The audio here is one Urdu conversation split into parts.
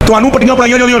ਤੁਹਾਨੂੰ ਪੱਟੀਆਂ ਪੜਾਈਆਂ ਜਾਂਦੀਆਂ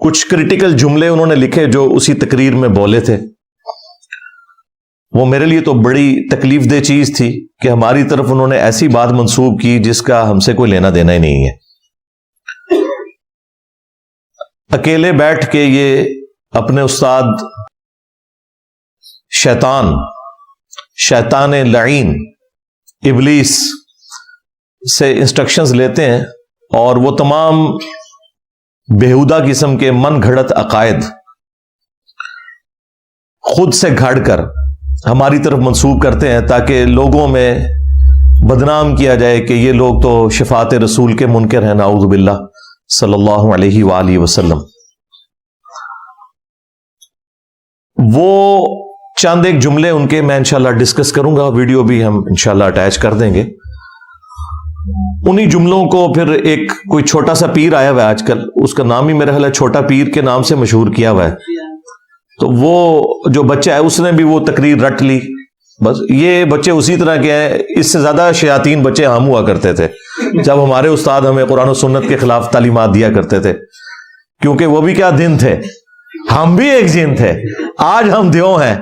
کچھ کرٹیکل جملے انہوں نے لکھے جو اسی تقریر میں بولے تھے. وہ میرے لیے تو بڑی تکلیف دہ چیز تھی کہ ہماری طرف انہوں نے ایسی بات منسوب کی جس کا ہم سے کوئی لینا دینا ہی نہیں ہے. اکیلے بیٹھ کے یہ اپنے استاد شیطان لعین ابلیس سے انسٹرکشنز لیتے ہیں اور وہ تمام بےہودہ قسم کے من گھڑت عقائد خود سے گھڑ کر ہماری طرف منسوب کرتے ہیں تاکہ لوگوں میں بدنام کیا جائے کہ یہ لوگ تو شفاعت رسول کے منکر ہیں، نعوذ باللہ صلی اللہ علیہ وآلہ وسلم. وہ چند ایک جملے ان کے میں انشاءاللہ ڈسکس کروں گا، ویڈیو بھی ہم انشاءاللہ اٹیچ کر دیں گے. انہی جملوں کو پھر ایک کوئی چھوٹا سا پیر آیا ہوا ہے آج کل، اس کا نام ہی میرا خیال ہے چھوٹا پیر کے نام سے مشہور کیا ہوا ہے، تو وہ جو بچہ ہے اس نے بھی وہ تقریر رٹ لی. بس یہ بچے اسی طرح کے ہیں، اس سے زیادہ شیاطین بچے ہم ہوا کرتے تھے جب ہمارے استاد ہمیں قرآن و سنت کے خلاف تعلیمات دیا کرتے تھے، کیونکہ وہ بھی کیا دن تھے، ہم بھی ایک جن تھے. آج ہم دیو ہیں،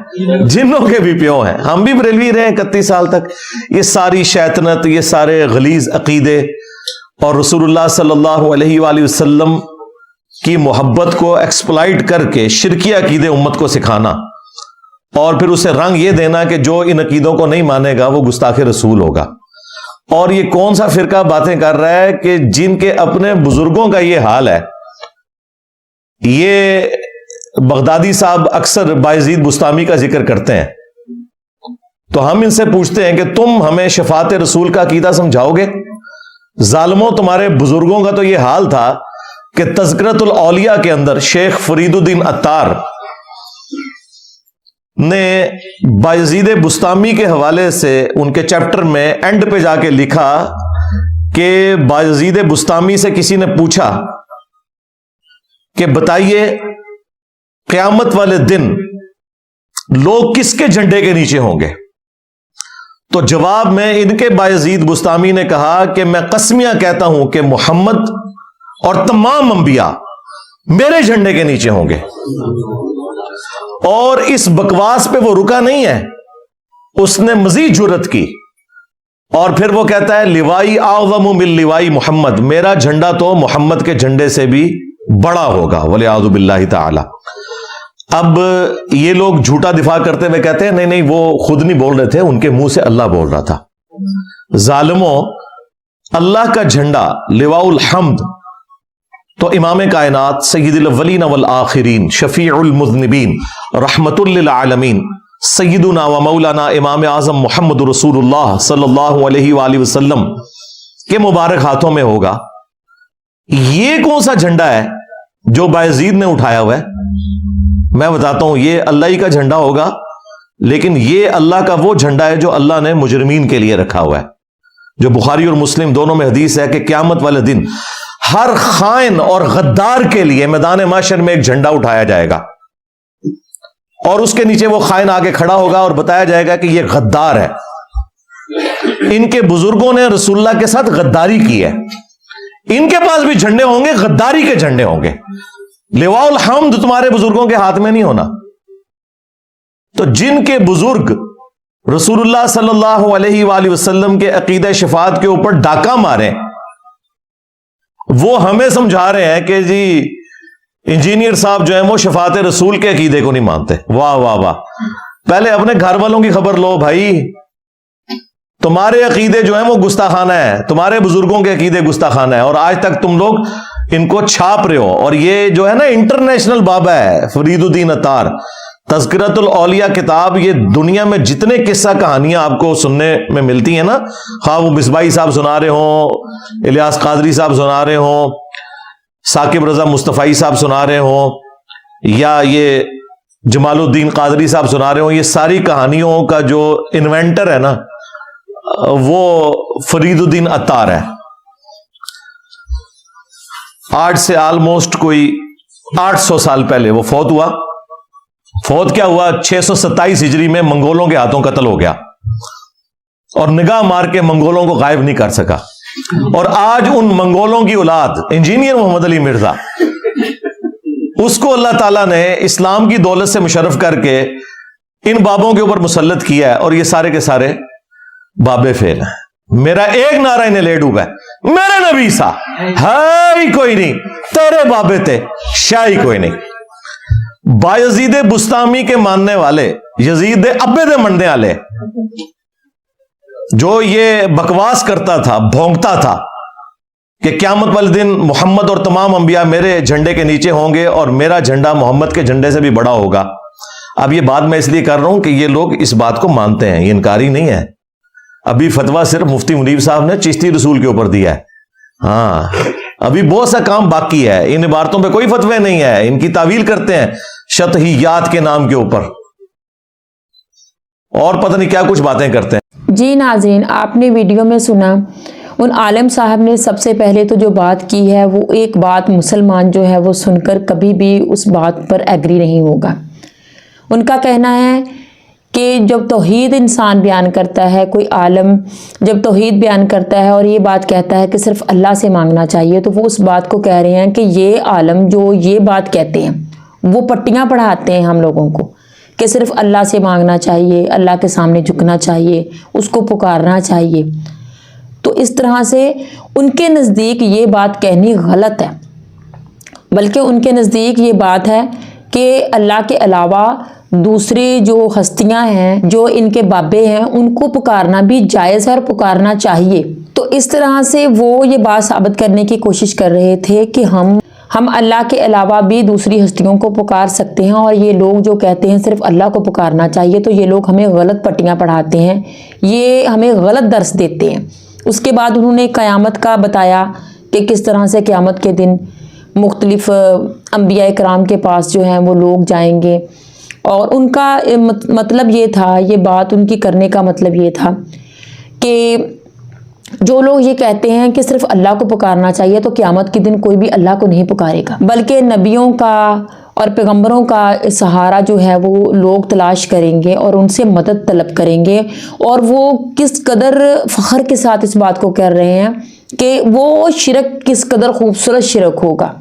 جنوں کے بھی پیو ہیں. ہم بھی بریلوی رہے 31 سال تک. یہ ساری شیطنت، یہ سارے غلیظ عقیدے اور رسول اللہ صلی اللہ علیہ وآلہ وسلم کی محبت کو ایکسپلائٹ کر کے شرکی عقیدے امت کو سکھانا اور پھر اسے رنگ یہ دینا کہ جو ان عقیدوں کو نہیں مانے گا وہ گستاخ رسول ہوگا. اور یہ کون سا فرقہ باتیں کر رہا ہے کہ جن کے اپنے بزرگوں کا یہ حال ہے. یہ بغدادی صاحب اکثر بایزید بستامی کا ذکر کرتے ہیں، تو ہم ان سے پوچھتے ہیں کہ تم ہمیں شفاعت رسول کا عقیدہ سمجھاؤ گے؟ ظالموں، تمہارے بزرگوں کا تو یہ حال تھا کہ تذکرۃ الاولیاء کے اندر شیخ فرید الدین عطار نے بایزید بستامی کے حوالے سے ان کے چیپٹر میں اینڈ پہ جا کے لکھا کہ بایزید بستامی سے کسی نے پوچھا کہ بتائیے قیامت والے دن لوگ کس کے جھنڈے کے نیچے ہوں گے؟ تو جواب میں ان کے بایزید بستامی نے کہا کہ میں قسمیاں کہتا ہوں کہ محمد اور تمام انبیاء میرے جھنڈے کے نیچے ہوں گے. اور اس بکواس پہ وہ رکا نہیں ہے، اس نے مزید جرأت کی اور پھر وہ کہتا ہے لوائی اعظم من لوائی محمد، میرا جھنڈا تو محمد کے جھنڈے سے بھی بڑا ہوگا، والعیاذ باللہ تعالی. اب یہ لوگ جھوٹا دفاع کرتے ہوئے کہتے ہیں نہیں وہ خود نہیں بول رہے تھے، ان کے منہ سے اللہ بول رہا تھا. ظالموں، اللہ کا جھنڈا لواء الحمد تو امام کائنات سید الاولین والآخرین شفیع المذنبین رحمت للعالمین سیدنا و مولانا امام اعظم محمد رسول اللہ صلی اللہ علیہ وآلہ وسلم کے مبارک ہاتھوں میں ہوگا. یہ کون سا جھنڈا ہے جو بایزید نے اٹھایا ہوا ہے؟ میں بتاتا ہوں، یہ اللہ ہی کا جھنڈا ہوگا، لیکن یہ اللہ کا وہ جھنڈا ہے جو اللہ نے مجرمین کے لیے رکھا ہوا ہے، جو بخاری اور مسلم دونوں میں حدیث ہے کہ قیامت والے دن ہر خائن اور غدار کے لیے میدان محشر میں ایک جھنڈا اٹھایا جائے گا اور اس کے نیچے وہ خائن آگے کھڑا ہوگا اور بتایا جائے گا کہ یہ غدار ہے، ان کے بزرگوں نے رسول اللہ کے ساتھ غداری کی ہے، ان کے پاس بھی جھنڈے ہوں گے، غداری کے جھنڈے ہوں گے. لواء الحمد تمہارے بزرگوں کے ہاتھ میں نہیں ہونا. تو جن کے بزرگ رسول اللہ صلی اللہ علیہ وآلہ وسلم کے عقیدہ شفاعت کے اوپر ڈاکہ مارے، وہ ہمیں سمجھا رہے ہیں کہ جی انجینئر صاحب جو ہیں وہ شفاعت رسول کے عقیدے کو نہیں مانتے. واہ واہ واہ. پہلے اپنے گھر والوں کی خبر لو بھائی، تمہارے عقیدے جو ہیں وہ گستاخانہ ہے، تمہارے بزرگوں کے عقیدے گستاخانہ ہے، اور آج تک تم لوگ ان کو چھاپ رہے ہو. اور یہ جو ہے نا انٹرنیشنل بابا ہے فرید الدین عطار، تذکرۃ الاولیاء کتاب، یہ دنیا میں جتنے قصہ کہانیاں آپ کو سننے میں ملتی ہیں نا، خواہ وہ مصباحی صاحب سنا رہے ہوں، الیاس قادری صاحب سنا رہے ہوں، ثاقب رضا مصطفی صاحب سنا رہے ہوں، یا یہ جمال الدین قادری صاحب سنا رہے ہوں، یہ ساری کہانیوں کا جو انوینٹر ہے نا وہ فرید الدین عطار ہے. آج سے آلموسٹ کوئی 800 سال پہلے وہ فوت ہوا. فوت کیا ہوا؟ 627 ہجری میں منگولوں کے ہاتھوں قتل ہو گیا اور نگاہ مار کے منگولوں کو غائب نہیں کر سکا. اور آج ان منگولوں کی اولاد انجینئر محمد علی مرزا، اس کو اللہ تعالیٰ نے اسلام کی دولت سے مشرف کر کے ان بابوں کے اوپر مسلط کیا ہے، اور یہ سارے کے سارے بابے فیل ہیں۔ میرا ایک نعرہ انہیں لے ڈوبا ہے، میرے نبی سا ہے ہی کوئی نہیں، تیرے بابے تے شاہی کوئی نہیں۔ بایزید بستامی کے ماننے والے، یزید دے ابے دے مننے والے، جو یہ بکواس کرتا تھا، بھونکتا تھا کہ قیامت والے دن محمد اور تمام انبیاء میرے جھنڈے کے نیچے ہوں گے اور میرا جھنڈا محمد کے جھنڈے سے بھی بڑا ہوگا۔ اب یہ بات میں اس لیے کر رہا ہوں کہ یہ لوگ اس بات کو مانتے ہیں، یہ انکاری نہیں ہے۔ ابھی فتویٰ صرف مفتی منیب صاحب نے چشتی رسول کے اوپر دیا ہے، ہاں ابھی بہت سا کام باقی ہے، ان عبارتوں پہ کوئی فتوی نہیں ہے، ان کی تعویل کرتے ہیں شطحیات کے نام کے اوپر، اور پتہ نہیں کیا کچھ باتیں کرتے ہیں۔ جی ناظرین، آپ نے ویڈیو میں سنا ان عالم صاحب نے سب سے پہلے تو جو بات کی ہے، وہ ایک بات مسلمان جو ہے وہ سن کر کبھی بھی اس بات پر ایگری نہیں ہوگا۔ ان کا کہنا ہے کہ جب توحید انسان بیان کرتا ہے، کوئی عالم جب توحید بیان کرتا ہے اور یہ بات کہتا ہے کہ صرف اللہ سے مانگنا چاہیے، تو وہ اس بات کو کہہ رہے ہیں کہ یہ عالم جو یہ بات کہتے ہیں وہ پٹیاں پڑھاتے ہیں ہم لوگوں کو کہ صرف اللہ سے مانگنا چاہیے، اللہ کے سامنے جھکنا چاہیے، اس کو پکارنا چاہیے۔ تو اس طرح سے ان کے نزدیک یہ بات کہنی غلط ہے، بلکہ ان کے نزدیک یہ بات ہے کہ اللہ کے علاوہ دوسری جو ہستیاں ہیں، جو ان کے بابے ہیں، ان کو پکارنا بھی جائز ہے اور پکارنا چاہیے۔ تو اس طرح سے وہ یہ بات ثابت کرنے کی کوشش کر رہے تھے کہ ہم اللہ کے علاوہ بھی دوسری ہستیوں کو پکار سکتے ہیں، اور یہ لوگ جو کہتے ہیں صرف اللہ کو پکارنا چاہیے، تو یہ لوگ ہمیں غلط پٹیاں پڑھاتے ہیں، یہ ہمیں غلط درس دیتے ہیں۔ اس کے بعد انہوں نے قیامت کا بتایا کہ کس طرح سے قیامت کے دن مختلف انبیاء کرام کے پاس جو ہیں وہ لوگ جائیں گے، اور ان کا مطلب یہ تھا، یہ بات ان کی کرنے کا مطلب یہ تھا کہ جو لوگ یہ کہتے ہیں کہ صرف اللہ کو پکارنا چاہیے، تو قیامت کے دن کوئی بھی اللہ کو نہیں پکارے گا، بلکہ نبیوں کا اور پیغمبروں کا سہارا جو ہے وہ لوگ تلاش کریں گے اور ان سے مدد طلب کریں گے۔ اور وہ کس قدر فخر کے ساتھ اس بات کو کہہ رہے ہیں کہ وہ شرک کس قدر خوبصورت شرک ہوگا،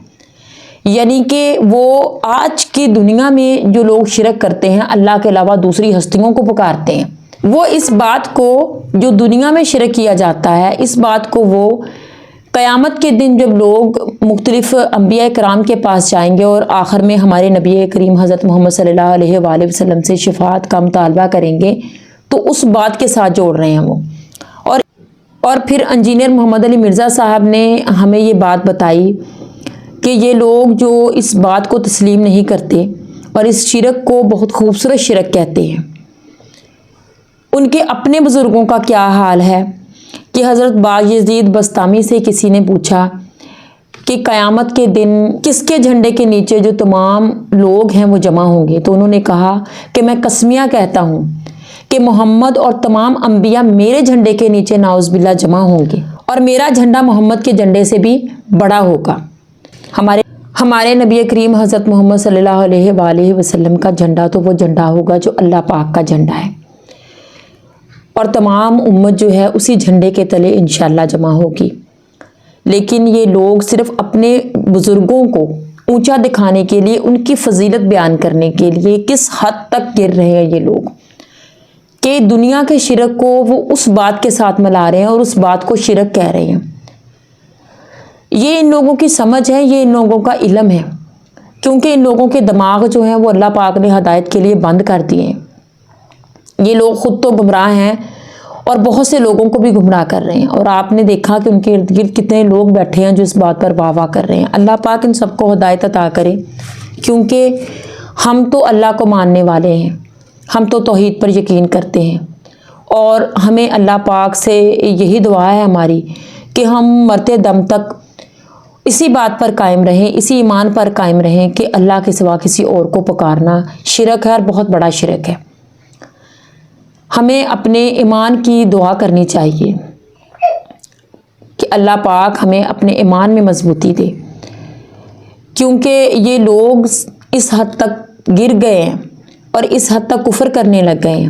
یعنی کہ وہ آج کی دنیا میں جو لوگ شرک کرتے ہیں، اللہ کے علاوہ دوسری ہستیوں کو پکارتے ہیں، وہ اس بات کو جو دنیا میں شرک کیا جاتا ہے، اس بات کو وہ قیامت کے دن جب لوگ مختلف انبیاء کرام کے پاس جائیں گے اور آخر میں ہمارے نبی کریم حضرت محمد صلی اللہ علیہ وآلہ وسلم سے شفاعت کا مطالبہ کریں گے، تو اس بات کے ساتھ جوڑ رہے ہیں وہ۔ اور پھر انجینئر محمد علی مرزا صاحب نے ہمیں یہ بات بتائی کہ یہ لوگ جو اس بات کو تسلیم نہیں کرتے اور اس شرک کو بہت خوبصورت شرک کہتے ہیں، ان کے اپنے بزرگوں کا کیا حال ہے کہ حضرت بایزید بستامی سے کسی نے پوچھا کہ قیامت کے دن کس کے جھنڈے کے نیچے جو تمام لوگ ہیں وہ جمع ہوں گے، تو انہوں نے کہا کہ میں قسمیہ کہتا ہوں کہ محمد اور تمام انبیاء میرے جھنڈے کے نیچے نعوذ باللہ جمع ہوں گے، اور میرا جھنڈا محمد کے جھنڈے سے بھی بڑا ہوگا۔ ہمارے نبی کریم حضرت محمد صلی اللہ علیہ وآلہ وسلم کا جھنڈا تو وہ جھنڈا ہوگا جو اللہ پاک کا جھنڈا ہے، اور تمام امت جو ہے اسی جھنڈے کے تلے انشاءاللہ جمع ہوگی۔ لیکن یہ لوگ صرف اپنے بزرگوں کو اونچا دکھانے کے لیے، ان کی فضیلت بیان کرنے کے لیے کس حد تک گر رہے ہیں یہ لوگ کہ دنیا کے شرک کو وہ اس بات کے ساتھ ملا رہے ہیں اور اس بات کو شرک کہہ رہے ہیں۔ یہ ان لوگوں کی سمجھ ہے، یہ ان لوگوں کا علم ہے، کیونکہ ان لوگوں کے دماغ جو ہیں وہ اللہ پاک نے ہدایت کے لیے بند کر دیے ہیں۔ یہ لوگ خود تو گمراہ ہیں اور بہت سے لوگوں کو بھی گمراہ کر رہے ہیں، اور آپ نے دیکھا کہ ان کے ارد گرد کتنے لوگ بیٹھے ہیں جو اس بات پر واہ واہ کر رہے ہیں۔ اللہ پاک ان سب کو ہدایت عطا کرے، کیونکہ ہم تو اللہ کو ماننے والے ہیں، ہم تو توحید پر یقین کرتے ہیں، اور ہمیں اللہ پاک سے یہی دعا ہے ہماری کہ ہم مرتے دم تک اسی بات پر قائم رہیں، اسی ایمان پر قائم رہیں کہ اللہ کے سوا کسی اور کو پکارنا شرک ہے اور بہت بڑا شرک ہے۔ ہمیں اپنے ایمان کی دعا کرنی چاہیے کہ اللہ پاک ہمیں اپنے ایمان میں مضبوطی دے، کیونکہ یہ لوگ اس حد تک گر گئے ہیں اور اس حد تک کفر کرنے لگ گئے ہیں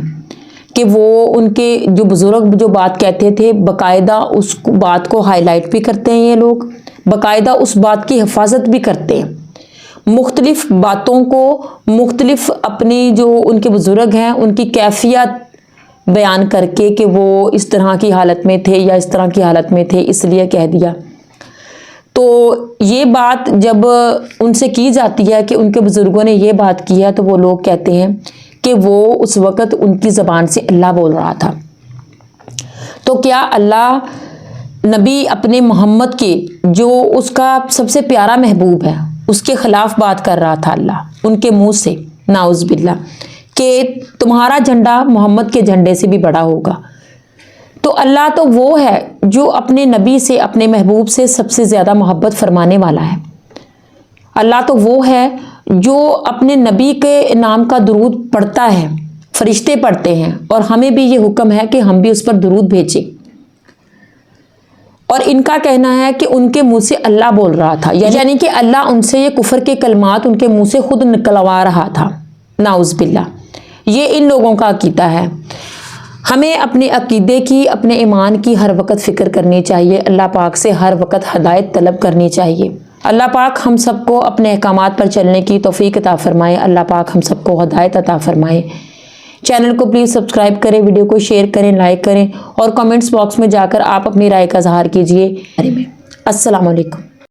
کہ وہ ان کے جو بزرگ جو بات کہتے تھے باقاعدہ اس بات کو ہائی لائٹ بھی کرتے ہیں، یہ لوگ باقاعدہ اس بات کی حفاظت بھی کرتے ہیں۔ مختلف باتوں کو، مختلف اپنی جو ان کے بزرگ ہیں ان کی کیفیت بیان کر کے کہ وہ اس طرح کی حالت میں تھے یا اس طرح کی حالت میں تھے اس لیے کہہ دیا۔ تو یہ بات جب ان سے کی جاتی ہے کہ ان کے بزرگوں نے یہ بات کی ہے، تو وہ لوگ کہتے ہیں کہ وہ اس وقت ان کی زبان سے اللہ بول رہا تھا۔ تو کیا اللہ نبی اپنے محمد کے جو اس کا سب سے پیارا محبوب ہے اس کے خلاف بات کر رہا تھا اللہ ان کے منہ سے، نعوذ باللہ، کہ تمہارا جھنڈا محمد کے جھنڈے سے بھی بڑا ہوگا؟ تو اللہ تو وہ ہے جو اپنے نبی سے، اپنے محبوب سے سب سے زیادہ محبت فرمانے والا ہے۔ اللہ تو وہ ہے جو اپنے نبی کے نام کا درود پڑھتا ہے، فرشتے پڑھتے ہیں، اور ہمیں بھی یہ حکم ہے کہ ہم بھی اس پر درود بھیجیں۔ اور ان کا کہنا ہے کہ ان کے منہ سے اللہ بول رہا تھا، یعنی کہ اللہ ان سے یہ کفر کے کلمات ان کے منہ سے خود نکلوا رہا تھا، نعوذ باللہ۔ یہ ان لوگوں کا عقیدہ ہے۔ ہمیں اپنے عقیدے کی، اپنے ایمان کی ہر وقت فکر کرنی چاہیے، اللہ پاک سے ہر وقت ہدایت طلب کرنی چاہیے۔ اللہ پاک ہم سب کو اپنے احکامات پر چلنے کی توفیق عطا فرمائے، اللہ پاک ہم سب کو ہدایت عطا فرمائے۔ چینل کو پلیز سبسکرائب کریں، ویڈیو کو شیئر کریں، لائک کریں، اور کمنٹس باکس میں جا کر آپ اپنی رائے کا اظہار کیجیے۔ السلام علیکم۔